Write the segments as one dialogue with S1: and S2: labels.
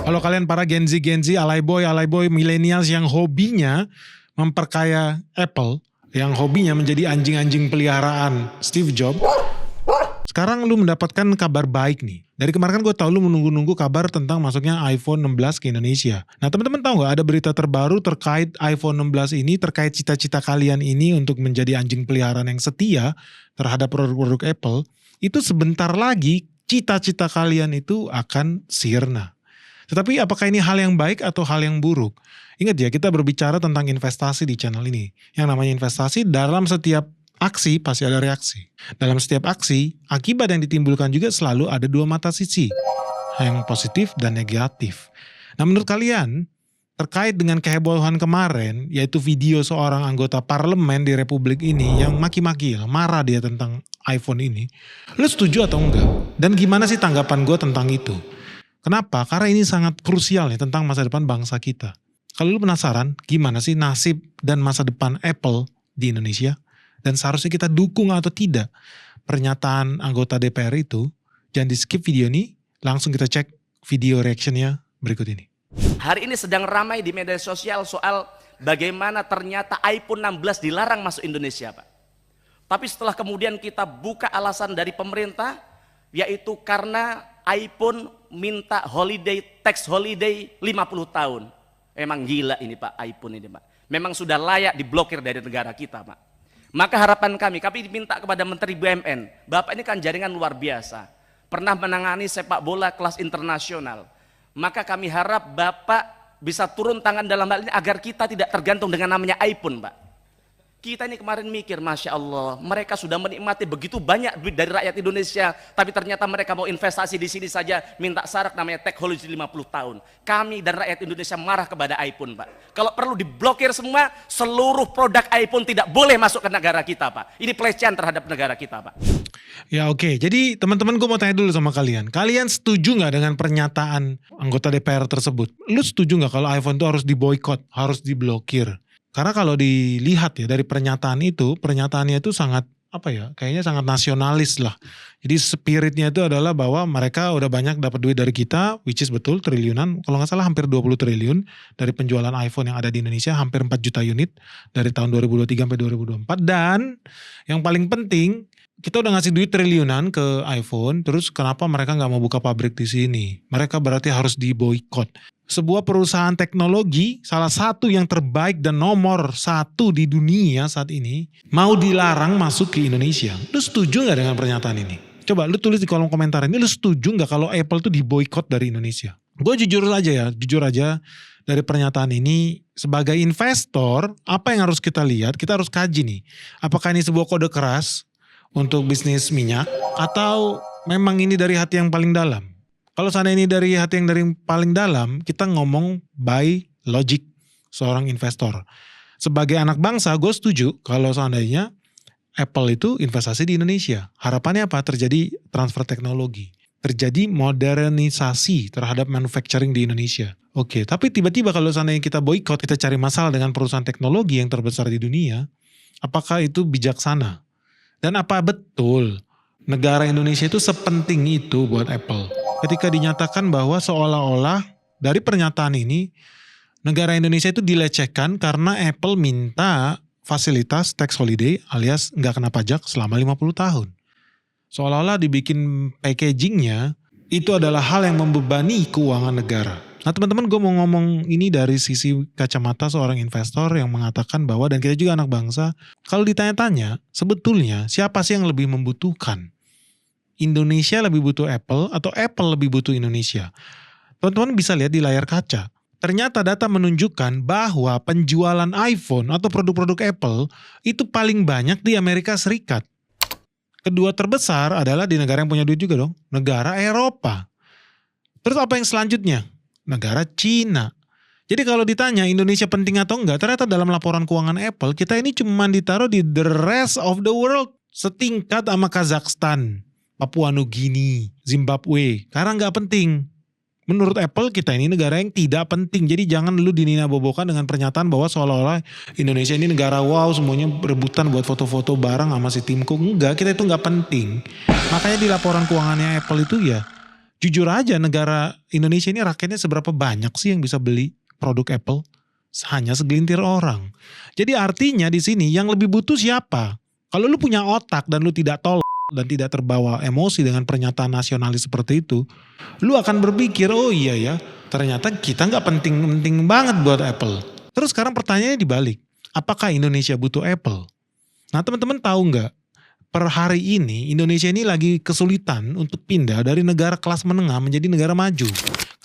S1: Kalau kalian para Gen Z, alay boy, millennials yang hobinya memperkaya Apple, yang hobinya menjadi anjing-anjing peliharaan Steve Jobs, sekarang lu mendapatkan kabar baik nih. Dari kemarin kan gue tahu lu menunggu-nunggu kabar tentang masuknya iPhone 16 ke Indonesia. Nah teman-teman tahu gak ada berita terbaru terkait iPhone 16 ini, terkait cita-cita kalian ini untuk menjadi anjing peliharaan yang setia terhadap produk-produk Apple. Itu sebentar lagi cita-cita kalian itu akan sirna. Tetapi apakah ini hal yang baik atau hal yang buruk? Ingat ya, kita berbicara tentang investasi di channel ini. Yang namanya investasi, dalam setiap aksi pasti ada reaksi. Dalam setiap aksi, akibat yang ditimbulkan juga selalu ada dua mata sisi. Yang positif dan negatif. Nah menurut kalian, terkait dengan kehebohan kemarin, yaitu video seorang anggota parlemen di Republik ini yang maki-maki, marah dia tentang iPhone ini. Lu setuju atau enggak? Dan gimana sih tanggapan gue tentang itu? Kenapa? Karena ini sangat krusial nih tentang masa depan bangsa kita. Kalau lu penasaran gimana sih nasib dan masa depan Apple di Indonesia? Dan seharusnya kita dukung atau tidak pernyataan anggota DPR itu? Jangan di skip video ini, langsung kita cek video reactionnya berikut ini.
S2: Hari ini sedang ramai di media sosial soal bagaimana ternyata iPhone 16 dilarang masuk Indonesia, Pak. Tapi setelah kemudian kita buka alasan dari pemerintah, yaitu karena iPhone minta holiday, tax holiday 50 tahun. Emang gila ini Pak, iPhone ini Pak. Memang sudah layak diblokir dari negara kita Pak. Maka harapan kami diminta kepada Menteri BUMN. Bapak ini kan jaringan luar biasa. Pernah menangani sepak bola kelas internasional. Maka kami harap Bapak bisa turun tangan dalam hal ini agar kita tidak tergantung dengan namanya iPhone Pak. Kita ini kemarin mikir, Masya Allah, mereka sudah menikmati begitu banyak duit dari rakyat Indonesia, tapi ternyata mereka mau investasi di sini saja, minta syarat namanya tax holiday 50 tahun. Kami dan rakyat Indonesia marah kepada iPhone, Pak. Kalau perlu diblokir semua, seluruh produk iPhone tidak boleh masuk ke negara kita, Pak. Ini pelecehan terhadap negara kita, Pak.
S1: Ya oke, jadi teman-teman gue mau tanya dulu sama kalian. Kalian setuju gak dengan pernyataan anggota DPR tersebut? Lu setuju gak kalau iPhone itu harus diboykot, harus diblokir? Karena kalau dilihat ya dari pernyataan itu, pernyataannya itu sangat kayaknya sangat nasionalis lah. Jadi spiritnya itu adalah bahwa mereka udah banyak dapat duit dari kita, which is betul triliunan, kalau nggak salah hampir 20 triliun dari penjualan iPhone yang ada di Indonesia, hampir 4 juta unit dari tahun 2023 sampai 2024. Dan yang paling penting, kita udah ngasih duit triliunan ke iPhone, terus kenapa mereka nggak mau buka pabrik di sini? Mereka berarti harus diboikot. Sebuah perusahaan teknologi, salah satu yang terbaik dan nomor satu di dunia saat ini, mau dilarang masuk ke Indonesia. Lu setuju gak dengan pernyataan ini? Coba lu tulis di kolom komentar ini, lu setuju gak kalau Apple tuh diboikot dari Indonesia? Gue jujur aja dari pernyataan ini, sebagai investor, apa yang harus kita lihat? Kita harus kaji nih, apakah ini sebuah kode keras untuk bisnis minyak, atau memang ini dari hati yang paling dalam? Kalau seandainya ini dari hati yang dari paling dalam, kita ngomong by logic seorang investor. Sebagai anak bangsa, gue setuju kalau seandainya Apple itu investasi di Indonesia. Harapannya apa? Terjadi transfer teknologi. Terjadi modernisasi terhadap manufacturing di Indonesia. Oke, tapi tiba-tiba kalau seandainya kita boykot, kita cari masalah dengan perusahaan teknologi yang terbesar di dunia, apakah itu bijaksana? Dan apa betul negara Indonesia itu sepenting itu buat Apple? Ketika dinyatakan bahwa seolah-olah dari pernyataan ini negara Indonesia itu dilecehkan karena Apple minta fasilitas tax holiday alias nggak kena pajak selama 50 tahun. Seolah-olah dibikin packagingnya itu adalah hal yang membebani keuangan negara. Nah teman-teman, gue mau ngomong ini dari sisi kacamata seorang investor yang mengatakan bahwa, dan kita juga anak bangsa, kalau ditanya-tanya sebetulnya siapa sih yang lebih membutuhkan? Indonesia lebih butuh Apple atau Apple lebih butuh Indonesia? Teman-teman bisa lihat di layar kaca. Ternyata data menunjukkan bahwa penjualan iPhone atau produk-produk Apple itu paling banyak di Amerika Serikat. Kedua terbesar adalah di negara yang punya duit juga dong, negara Eropa. Terus apa yang selanjutnya? Negara Cina. Jadi kalau ditanya Indonesia penting atau enggak, ternyata dalam laporan keuangan Apple kita ini cuma ditaruh di the rest of the world, setingkat sama Kazakhstan, Papua Nugini, Zimbabwe, karena nggak penting. Menurut Apple kita ini negara yang tidak penting. Jadi jangan lu dinina-bobokan dengan pernyataan bahwa seolah-olah Indonesia ini negara wow, semuanya berebutan buat foto-foto bareng sama si Tim Cook. Enggak, kita itu nggak penting. Makanya di laporan keuangannya Apple itu ya Jujur aja negara Indonesia ini rakyatnya seberapa banyak sih yang bisa beli produk Apple? Hanya segelintir orang. Jadi artinya di sini yang lebih butuh siapa? Kalau lu punya otak dan lu tidak dan tidak terbawa emosi dengan pernyataan nasionalis seperti itu, lu akan berpikir, oh iya ya, ternyata kita nggak penting-penting banget buat Apple. Terus sekarang pertanyaannya dibalik, apakah Indonesia butuh Apple? Nah teman-teman tahu nggak, per hari ini Indonesia ini lagi kesulitan untuk pindah dari negara kelas menengah menjadi negara maju.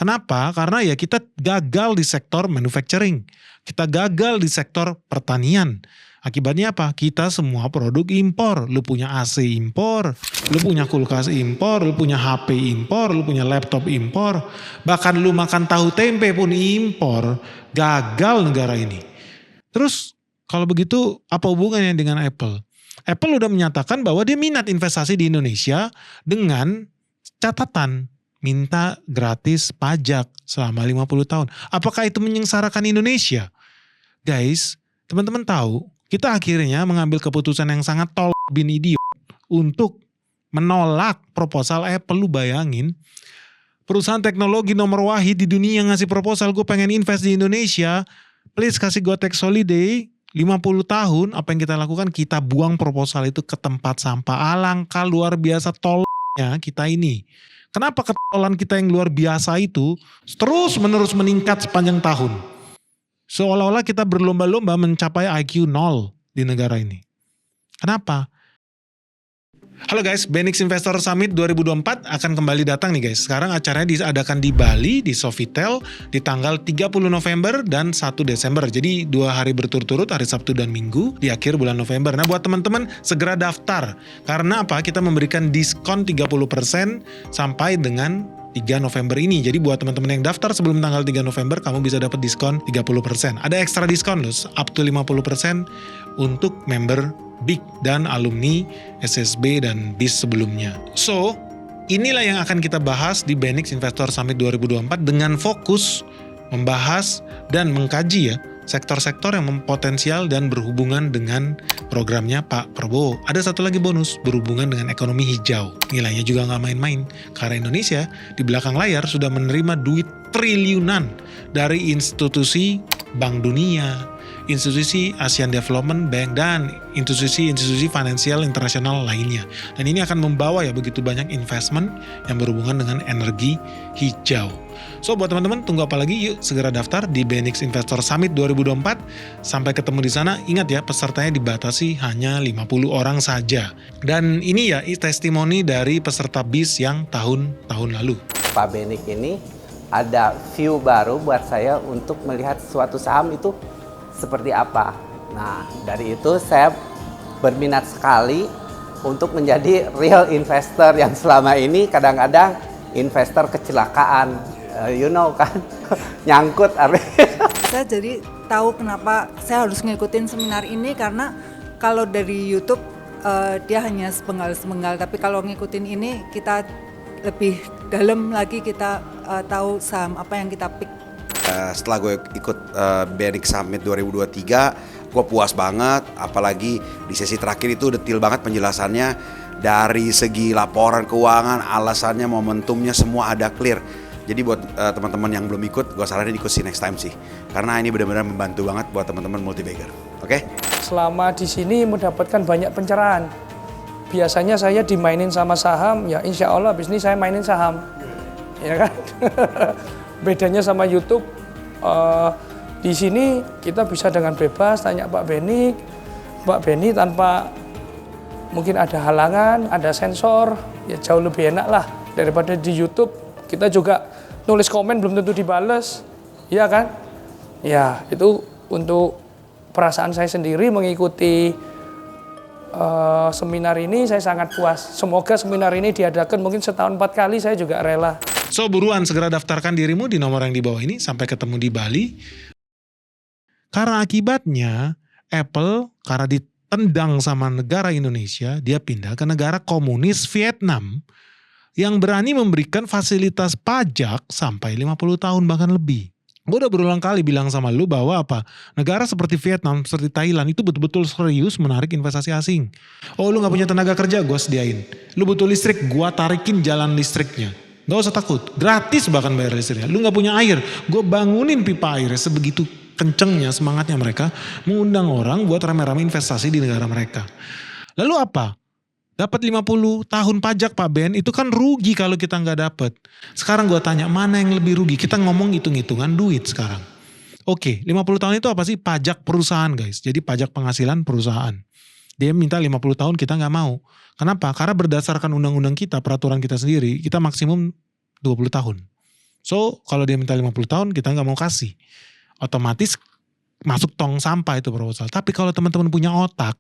S1: Kenapa? Karena ya kita gagal di sektor manufacturing, kita gagal di sektor pertanian. Akibatnya apa? Kita semua produk impor. Lu punya AC impor, lu punya kulkas impor, lu punya HP impor, lu punya laptop impor. Bahkan lu makan tahu tempe pun impor. Gagal negara ini. Terus kalau begitu apa hubungannya dengan Apple? Apple udah menyatakan bahwa dia minat investasi di Indonesia dengan catatan minta gratis pajak selama 50 tahun. Apakah itu menyengsarakan Indonesia? Guys, teman-teman tahu, kita akhirnya mengambil keputusan yang sangat bin idiot untuk menolak proposal Apple. Lu bayangin, perusahaan teknologi nomor wahid di dunia yang ngasih proposal, gue pengen invest di Indonesia, please kasih gue tax holiday 50 tahun. Apa yang kita lakukan? Kita buang proposal itu ke tempat sampah. Alangkah luar biasa tolnya kita ini. Kenapa ketolan kita yang luar biasa itu terus menerus meningkat sepanjang tahun? Seolah-olah kita berlomba-lomba mencapai IQ 0 di negara ini. Kenapa? Halo guys, Benix Investor Summit 2024 akan kembali datang nih guys. Sekarang acaranya diadakan di Bali, di Sofitel, di tanggal 30 November dan 1 Desember. Jadi 2 hari berturut-turut, hari Sabtu dan Minggu di akhir bulan November. Nah buat teman-teman segera daftar. Karena apa? Kita memberikan diskon 30% sampai dengan 3 November ini. Jadi buat teman-teman yang daftar sebelum tanggal 3 November, kamu bisa dapat diskon 30%. Ada ekstra diskon loh, up to 50% untuk member BIG dan alumni SSB dan BIS sebelumnya. So, inilah yang akan kita bahas di Benix Investor Summit 2024 dengan fokus membahas dan mengkaji ya sektor-sektor yang mempotensial dan berhubungan dengan programnya Pak Prabowo. Ada satu lagi bonus berhubungan dengan ekonomi hijau. Nilainya juga nggak main-main. Karena Indonesia di belakang layar sudah menerima duit triliunan dari institusi Bank Dunia, institusi Asian Development Bank, dan institusi-institusi finansial internasional lainnya. Dan ini akan membawa ya begitu banyak investment yang berhubungan dengan energi hijau. So buat teman-teman tunggu apa lagi, yuk segera daftar di Benix Investor Summit 2024. Sampai ketemu di sana. Ingat ya, pesertanya dibatasi hanya 50 orang saja. Dan ini ya testimoni dari peserta BIS yang tahun-tahun lalu.
S3: Pak Benik ini ada view baru buat saya untuk melihat suatu saham itu seperti apa. Nah, dari itu saya berminat sekali untuk menjadi real investor yang selama ini kadang-kadang investor kecelakaan. You know kan, nyangkut.
S4: Saya jadi tahu kenapa saya harus ngikutin seminar ini, karena kalau dari YouTube dia hanya sepenggal-sepenggal, tapi kalau ngikutin ini kita lebih dalam lagi, kita tahu saham apa yang kita pick.
S5: Setelah gue ikut Benix Summit 2023, gue puas banget, apalagi di sesi terakhir itu detail banget penjelasannya, dari segi laporan keuangan, alasannya, momentumnya, semua ada clear. Jadi buat teman-teman yang belum ikut, gue saranin ikut sih next time sih, karena ini benar-benar membantu banget buat teman-teman multibagger. Oke?
S6: Selama di sini mendapatkan banyak pencerahan. Biasanya saya dimainin sama saham, ya insya Allah bisnis saya mainin saham, ya kan? Bedanya sama YouTube, di sini kita bisa dengan bebas tanya Pak Beni tanpa mungkin ada halangan, ada sensor, ya jauh lebih enak lah daripada di YouTube. Kita juga nulis komen belum tentu dibales, ya kan? Ya itu untuk perasaan saya sendiri mengikuti seminar ini, saya sangat puas. Semoga seminar ini diadakan mungkin setahun 4 kali, saya juga rela.
S1: So buruan segera daftarkan dirimu di nomor yang di bawah ini. Sampai ketemu di Bali. Karena akibatnya Apple karena ditendang sama negara Indonesia, dia pindah ke negara komunis Vietnam yang berani memberikan fasilitas pajak sampai 50 tahun bahkan lebih. Gue udah berulang kali bilang sama lu bahwa apa, negara seperti Vietnam, seperti Thailand itu betul-betul serius menarik investasi asing. Oh lu gak punya tenaga kerja, gue sediain. Lu butuh listrik, gue tarikin jalan listriknya. Gak usah takut, gratis bahkan bayar listriknya. Lu gak punya air, gue bangunin pipa airnya. Sebegitu kencengnya semangatnya mereka mengundang orang buat rame-rame investasi di negara mereka. Lalu apa? Dapat 50 tahun pajak Pak Ben, itu kan rugi kalau kita gak dapat. Sekarang gue tanya, mana yang lebih rugi? Kita ngomong hitung-hitungan duit sekarang. Oke, 50 tahun itu apa sih? Pajak perusahaan guys, jadi pajak penghasilan perusahaan. Dia minta 50 tahun, kita gak mau. Kenapa? Karena berdasarkan undang-undang kita, peraturan kita sendiri, kita maksimum 20 tahun. So, kalau dia minta 50 tahun, kita nggak mau kasih. Otomatis masuk tong sampah itu proposal. Tapi kalau teman-teman punya otak,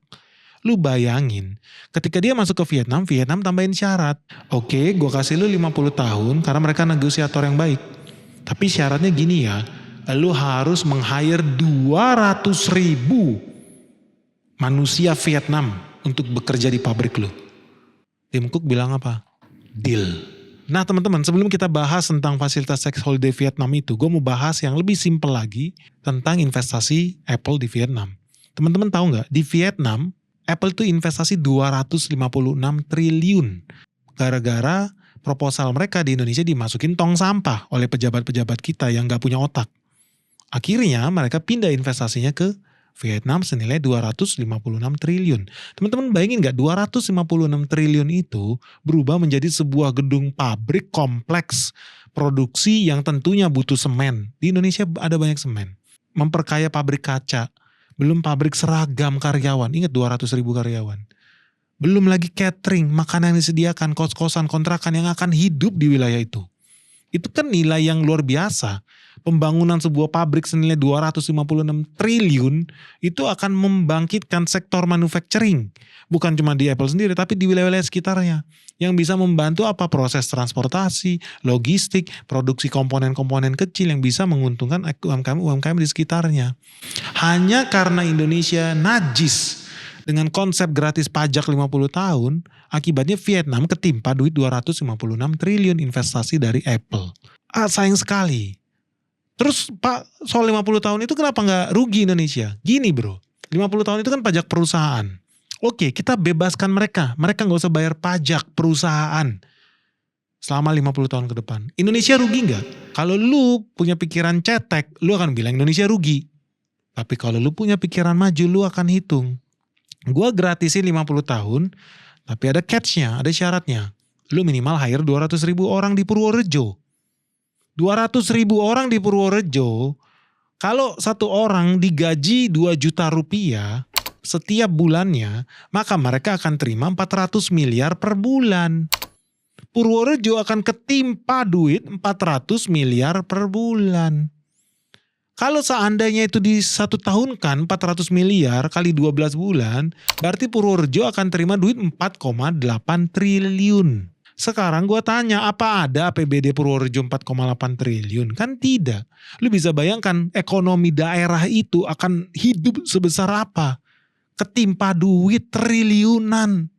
S1: lu bayangin, ketika dia masuk ke Vietnam, Vietnam tambahin syarat. Oke, gue kasih lu 50 tahun, karena mereka negosiator yang baik. Tapi syaratnya gini ya, lu harus meng-hire 200.000 manusia Vietnam untuk bekerja di pabrik lu. Tim Cook bilang apa? Deal. Nah teman-teman, sebelum kita bahas tentang fasilitas tax holiday Vietnam itu, gue mau bahas yang lebih simpel lagi tentang investasi Apple di Vietnam. Teman-teman tahu nggak? Di Vietnam, Apple tuh investasi 256 triliun. Gara-gara proposal mereka di Indonesia dimasukin tong sampah oleh pejabat-pejabat kita yang nggak punya otak. Akhirnya mereka pindah investasinya ke Vietnam senilai 256 triliun. Teman-teman bayangin gak 256 triliun itu berubah menjadi sebuah gedung pabrik kompleks produksi yang tentunya butuh semen. Di Indonesia ada banyak semen. Memperkaya pabrik kaca. Belum pabrik seragam karyawan. Ingat 200.000 karyawan. Belum lagi catering, makanan yang disediakan, kos-kosan, kontrakan yang akan hidup di wilayah itu. Itu kan nilai yang luar biasa. Pembangunan sebuah pabrik senilai 256 triliun itu akan membangkitkan sektor manufacturing. Bukan cuma di Apple sendiri, tapi di wilayah-wilayah sekitarnya. Yang bisa membantu apa? Proses transportasi, logistik, produksi komponen-komponen kecil yang bisa menguntungkan UMKM di sekitarnya. Hanya karena Indonesia najis dengan konsep gratis pajak 50 tahun, akibatnya Vietnam ketimpa duit 256 triliun investasi dari Apple. Sayang sekali. Terus Pak, soal 50 tahun itu kenapa nggak rugi Indonesia? Gini bro, 50 tahun itu kan pajak perusahaan. Oke, kita bebaskan mereka. Mereka nggak usah bayar pajak perusahaan selama 50 tahun ke depan. Indonesia rugi nggak? Kalau lu punya pikiran cetek, lu akan bilang Indonesia rugi. Tapi kalau lu punya pikiran maju, lu akan hitung. Gua gratisin 50 tahun, tapi ada catch-nya, ada syaratnya. Lu minimal hire 200.000 orang di Purworejo. 200.000 orang di Purworejo, kalau satu orang digaji 2 juta rupiah setiap bulannya, maka mereka akan terima 400 miliar per bulan. Purworejo akan ketimpa duit 400 miliar per bulan. Kalau seandainya itu di 1 tahun kan 400 miliar kali 12 bulan, berarti Purworejo akan terima duit 4,8 triliun. Sekarang gue tanya, apa ada APBD Purworejo 4,8 triliun? Kan tidak. Lu bisa bayangkan ekonomi daerah itu akan hidup sebesar apa? Ketimpa duit triliunan.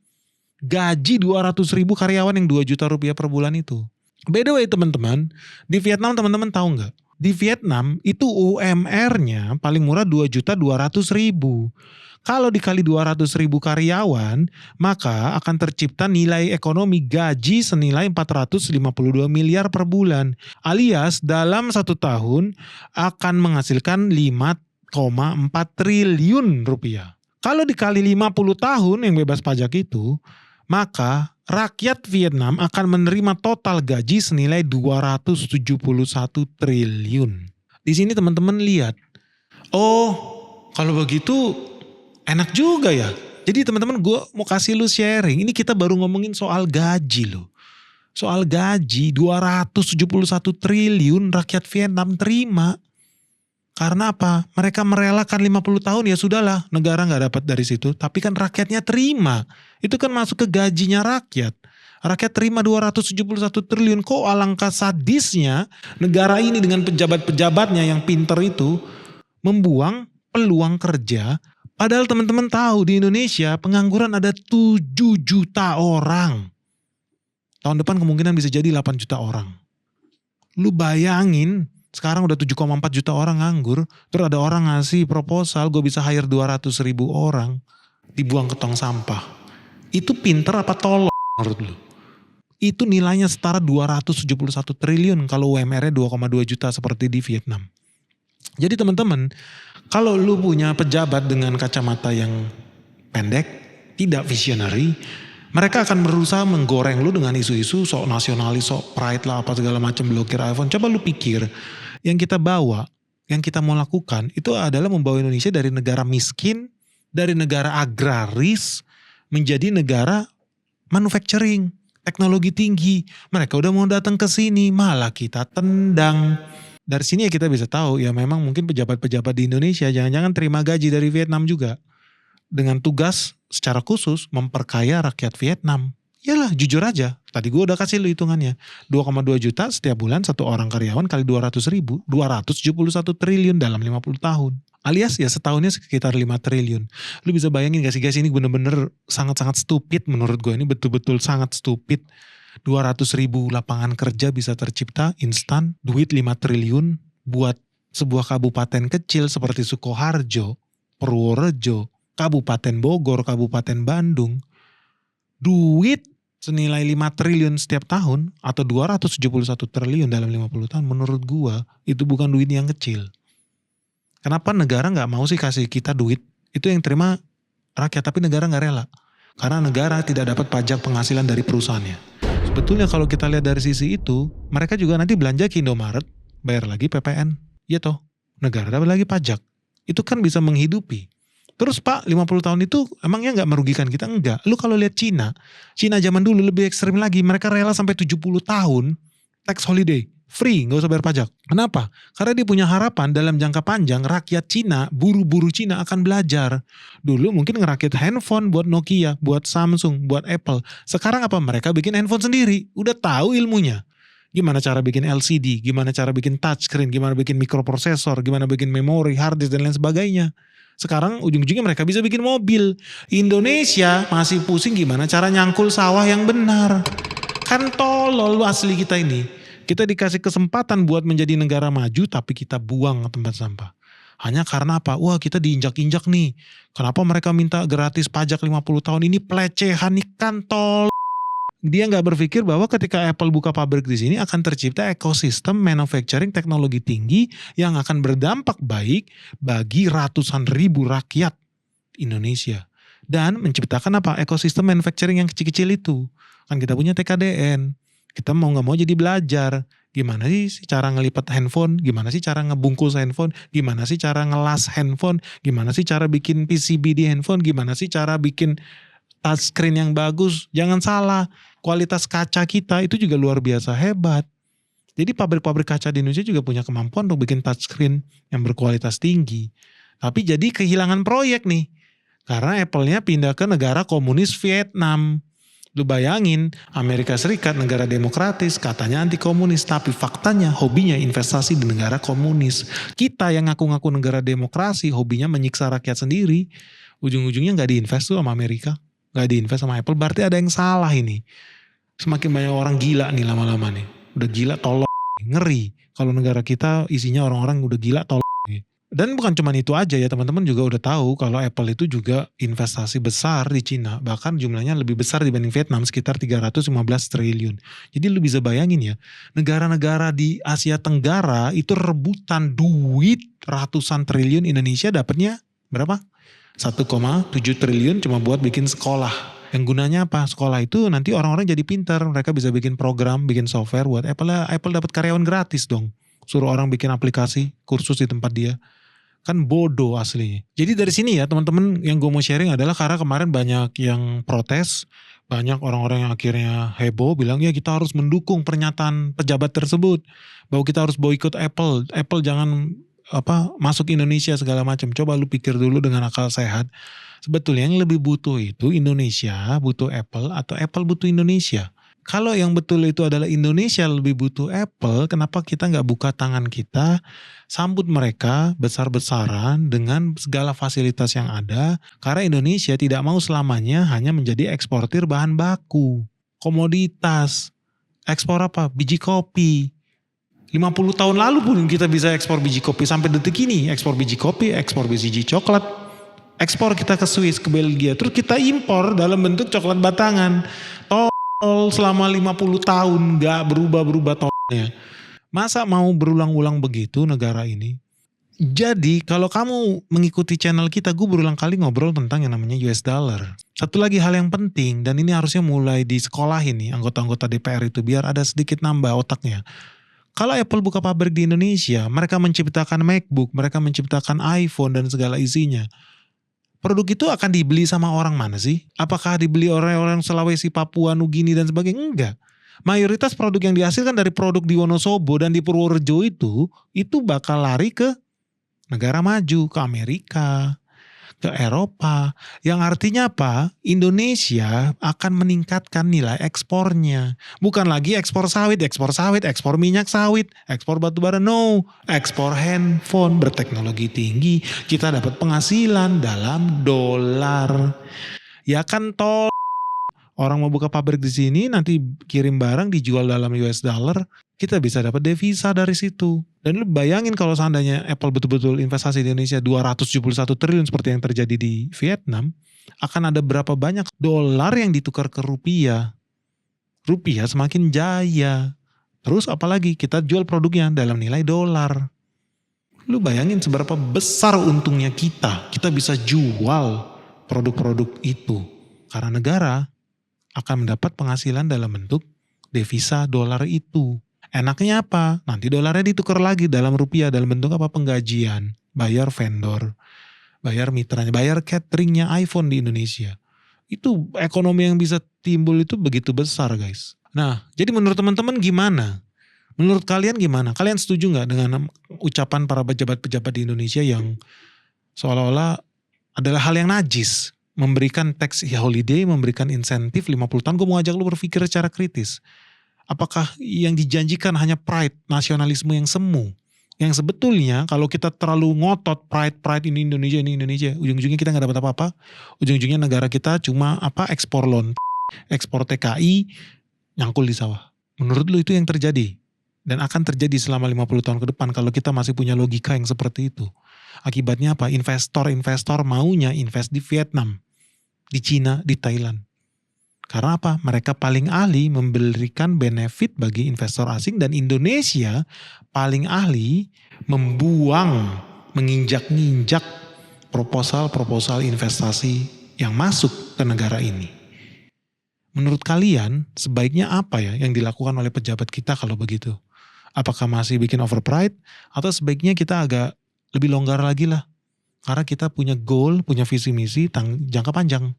S1: Gaji 200.000 karyawan yang 2 juta rupiah per bulan itu. By the way teman-teman, di Vietnam teman-teman tahu nggak? Di Vietnam itu UMR-nya paling murah 2.200.000. Kalau dikali 200.000 karyawan, maka akan tercipta nilai ekonomi gaji senilai 452 miliar per bulan. Alias dalam 1 tahun akan menghasilkan 5,4 triliun rupiah. Kalau dikali 50 tahun yang bebas pajak itu, maka rakyat Vietnam akan menerima total gaji senilai 271 triliun. Di sini teman-teman lihat, oh kalau begitu enak juga ya. Jadi teman-teman gue mau kasih lu sharing. Ini kita baru ngomongin soal gaji loh. Soal gaji 271 triliun rakyat Vietnam terima. Karena apa? Mereka merelakan 50 tahun ya sudahlah. Negara gak dapat dari situ. Tapi kan rakyatnya terima. Itu kan masuk ke gajinya rakyat. Rakyat terima 271 triliun. Kok alangkah sadisnya negara ini dengan pejabat-pejabatnya yang pinter itu membuang peluang kerja. Padahal teman-teman tahu di Indonesia pengangguran ada 7 juta orang. Tahun depan kemungkinan bisa jadi 8 juta orang. Lu bayangin sekarang udah 7,4 juta orang nganggur. Terus ada orang ngasih proposal gue bisa hire 200.000 orang. Dibuang ke tong sampah. Itu pinter apa tolol menurut lu? itu nilainya setara 271 triliun kalau UMR-nya 2,2 juta seperti di Vietnam. Jadi teman-teman, kalau lu punya pejabat dengan kacamata yang pendek, tidak visionary, mereka akan berusaha menggoreng lu dengan isu-isu sok nasionalis, sok pride lah, apa segala macam, blokir iPhone. Coba lu pikir, yang kita bawa, yang kita mau lakukan itu adalah membawa Indonesia dari negara miskin, dari negara agraris, menjadi negara manufacturing, teknologi tinggi. Mereka udah mau datang ke sini, malah kita tendang. Dari sini ya kita bisa tahu ya memang mungkin pejabat-pejabat di Indonesia jangan-jangan terima gaji dari Vietnam juga. Dengan tugas secara khusus memperkaya rakyat Vietnam. Yalah jujur aja, tadi gue udah kasih lu hitungannya. 2,2 juta setiap bulan satu orang karyawan kali 200 ribu, 271 triliun dalam 50 tahun. Alias ya setahunnya sekitar 5 triliun. Lu bisa bayangin gak sih guys, ini bener-bener sangat-sangat stupid menurut gue. Ini betul-betul sangat stupid. 200 ribu lapangan kerja bisa tercipta instan, duit 5 triliun buat sebuah kabupaten kecil seperti Sukoharjo, Purworejo, Kabupaten Bogor, Kabupaten Bandung. Duit senilai 5 triliun setiap tahun atau 271 triliun dalam 50 tahun menurut gua itu bukan duit yang kecil. Kenapa negara gak mau sih kasih kita duit? Itu yang terima rakyat tapi negara gak rela. Karena negara tidak dapat pajak penghasilan dari perusahaannya. Sebetulnya kalau kita lihat dari sisi itu, mereka juga nanti belanja ke Indomaret, bayar lagi PPN. Ya toh, negara dapat lagi pajak. Itu kan bisa menghidupi. Terus Pak, 50 tahun itu emangnya gak merugikan kita? Enggak. Lu kalau lihat Cina zaman dulu lebih ekstrim lagi. Mereka rela sampai 70 tahun tax holiday. Free, gak usah bayar pajak. Kenapa? Karena dia punya harapan dalam jangka panjang rakyat Cina, buru-buru Cina akan belajar. Dulu mungkin ngerakit handphone buat Nokia, buat Samsung, buat Apple. Sekarang apa? Mereka bikin handphone sendiri. Udah tahu ilmunya. Gimana cara bikin LCD, gimana cara bikin touchscreen, gimana bikin mikroprosesor, gimana bikin memori, hard disk, dan lain sebagainya. Sekarang ujung-ujungnya mereka bisa bikin mobil. Indonesia masih pusing gimana cara nyangkul sawah yang benar. Kan tolol lu asli kita ini. Kita dikasih kesempatan buat menjadi negara maju tapi kita buang ke tempat sampah. Hanya karena apa? Wah kita diinjak-injak nih. Kenapa mereka minta gratis pajak 50 tahun? Ini pelecehan nih kan tol. Dia nggak berpikir bahwa ketika Apple buka pabrik di sini akan tercipta ekosistem manufacturing teknologi tinggi yang akan berdampak baik bagi ratusan ribu rakyat Indonesia. Dan menciptakan apa? Ekosistem manufacturing yang kecil-kecil itu. Kan kita punya TKDN. Kita mau gak mau jadi belajar. Gimana sih cara ngelipat handphone? Gimana sih cara ngebungkus handphone? Gimana sih cara ngelas handphone? Gimana sih cara bikin PCB di handphone? Gimana sih cara bikin touchscreen yang bagus? Jangan salah, kualitas kaca kita itu juga luar biasa hebat. Jadi pabrik-pabrik kaca di Indonesia juga punya kemampuan untuk bikin touchscreen yang berkualitas tinggi. Tapi jadi kehilangan proyek nih. Karena Apple-nya pindah ke negara komunis Vietnam. Lu bayangin Amerika Serikat negara demokratis katanya anti komunis tapi faktanya hobinya investasi di negara komunis. Kita yang ngaku-ngaku negara demokrasi hobinya menyiksa rakyat sendiri. Ujung-ujungnya gak diinvest tuh sama Amerika. Gak diinvest sama Apple berarti ada yang salah ini. Semakin banyak orang gila nih lama-lama nih. Udah gila tolong ngeri. Kalau negara kita isinya orang-orang udah gila tolong. Dan bukan cuma itu aja ya teman-teman juga udah tahu kalau Apple itu juga investasi besar di Cina. Bahkan jumlahnya lebih besar dibanding Vietnam sekitar 315 triliun. Jadi lu bisa bayangin ya negara-negara di Asia Tenggara itu rebutan duit ratusan triliun. Indonesia dapatnya berapa? 1,7 triliun cuma buat bikin sekolah. Yang gunanya apa? Sekolah itu nanti orang-orang jadi pintar. Mereka bisa bikin program, bikin software buat Apple. Apple dapat karyawan gratis dong. Suruh orang bikin aplikasi, kursus di tempat dia. Kan bodoh aslinya. Jadi dari sini ya teman-teman yang gue mau sharing adalah karena kemarin banyak yang protes. Banyak orang-orang yang akhirnya heboh bilang ya kita harus mendukung pernyataan pejabat tersebut. Bahwa kita harus boikot Apple. Apple jangan masuk Indonesia segala macam. Coba lu pikir dulu dengan akal sehat. Sebetulnya yang lebih butuh itu Indonesia butuh Apple atau Apple butuh Indonesia. Kalau yang betul itu adalah Indonesia lebih butuh Apple, kenapa kita nggak buka tangan kita, sambut mereka besar-besaran dengan segala fasilitas yang ada, karena Indonesia tidak mau selamanya hanya menjadi eksportir bahan baku, komoditas, ekspor apa? Biji kopi. 50 tahun lalu pun kita bisa ekspor biji kopi, sampai detik ini ekspor biji kopi, ekspor biji coklat, ekspor kita ke Swiss, ke Belgia, terus kita impor dalam bentuk coklat batangan. selama 50 tahun gak berubah-berubah tolnya. Masa mau berulang-ulang begitu negara ini? Jadi kalau kamu mengikuti channel kita, gue berulang kali ngobrol tentang yang namanya US dollar. Satu lagi hal yang penting, dan ini harusnya mulai disekolahin nih anggota-anggota DPR itu biar ada sedikit nambah otaknya. Kalau Apple buka pabrik di Indonesia, mereka menciptakan MacBook, mereka menciptakan iPhone dan segala isinya. Produk itu akan dibeli sama orang mana sih? Apakah dibeli orang-orang Sulawesi, Papua, Nugini dan sebagainya? Enggak. Mayoritas produk yang dihasilkan dari produk di Wonosobo dan di Purworejo itu bakal lari ke negara maju, ke Amerika, ke Eropa. Yang artinya apa? Indonesia akan meningkatkan nilai ekspornya. Bukan lagi ekspor sawit, ekspor minyak sawit, ekspor batu bara. No, ekspor handphone berteknologi tinggi. Kita dapat penghasilan dalam dolar. Ya kan orang mau buka pabrik di sini, nanti kirim barang dijual dalam US dollar, kita bisa dapat devisa dari situ. Dan lu bayangin kalau seandainya Apple betul-betul investasi di Indonesia 271 triliun seperti yang terjadi di Vietnam, akan ada berapa banyak dolar yang ditukar ke rupiah. Rupiah semakin jaya. Terus apalagi kita jual produknya dalam nilai dolar. Lu bayangin seberapa besar untungnya kita bisa jual produk-produk itu. Karena negara akan mendapat penghasilan dalam bentuk devisa dolar itu. Enaknya apa? Nanti dolarnya ditukar lagi dalam rupiah dalam bentuk apa? Penggajian, bayar vendor, bayar mitranya, bayar cateringnya iPhone di Indonesia. Itu ekonomi yang bisa timbul itu begitu besar guys. Nah, jadi menurut teman-teman gimana? Menurut kalian gimana? Kalian setuju gak dengan ucapan para pejabat-pejabat di Indonesia yang seolah-olah adalah hal yang najis? Memberikan tax holiday, memberikan insentif 50 tahun. Gue mau ajak lu berpikir secara kritis. Apakah yang dijanjikan hanya pride, nasionalisme yang semu? Yang sebetulnya kalau kita terlalu ngotot pride ini Indonesia, ujung-ujungnya kita gak dapat apa-apa. Ujung-ujungnya negara kita cuma ekspor loan, ekspor TKI, nyangkul di sawah. Menurut lu itu yang terjadi? Dan akan terjadi selama 50 tahun ke depan kalau kita masih punya logika yang seperti itu. Akibatnya apa? Investor maunya invest di Vietnam, di Cina, di Thailand. Karena apa? Mereka paling ahli memberikan benefit bagi investor asing dan Indonesia paling ahli membuang, menginjak-ninjak proposal investasi yang masuk ke negara ini. Menurut kalian sebaiknya apa ya yang dilakukan oleh pejabat kita kalau begitu? Apakah masih bikin overpride atau sebaiknya kita agak lebih longgar lagi lah. Karena kita punya goal, punya visi misi jangka panjang.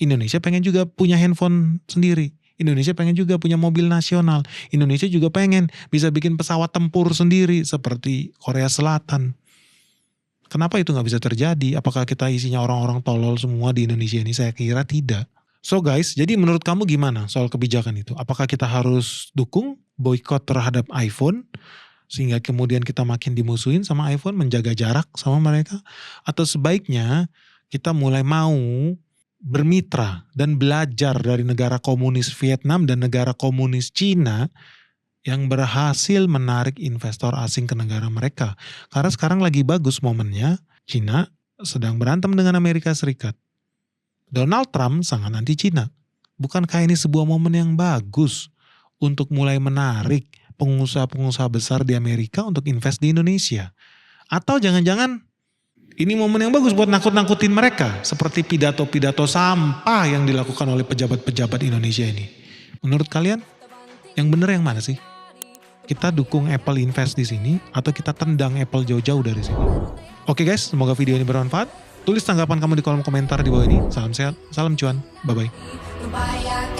S1: Indonesia pengen juga punya handphone sendiri. Indonesia pengen juga punya mobil nasional. Indonesia juga pengen bisa bikin pesawat tempur sendiri seperti Korea Selatan. Kenapa itu gak bisa terjadi? Apakah kita isinya orang-orang tolol semua di Indonesia ini? Saya kira tidak. So guys, jadi menurut kamu gimana soal kebijakan itu? Apakah kita harus dukung boykot terhadap iPhone? Sehingga kemudian kita makin dimusuhin sama iPhone, menjaga jarak sama mereka. Atau sebaiknya kita mulai mau bermitra dan belajar dari negara komunis Vietnam dan negara komunis Cina yang berhasil menarik investor asing ke negara mereka. Karena sekarang lagi bagus momennya, Cina sedang berantem dengan Amerika Serikat. Donald Trump sangat anti Cina. Bukankah ini sebuah momen yang bagus untuk mulai menarik pengusaha-pengusaha besar di Amerika untuk invest di Indonesia? Atau jangan-jangan ini momen yang bagus buat nakut-nakutin mereka seperti pidato-pidato sampah yang dilakukan oleh pejabat-pejabat Indonesia ini? Menurut kalian yang benar yang mana sih? Kita dukung Apple invest di sini atau kita tendang Apple jauh-jauh dari sini? Oke guys, semoga video ini bermanfaat. Tulis tanggapan kamu di kolom komentar di bawah ini. Salam sehat, salam cuan, bye-bye.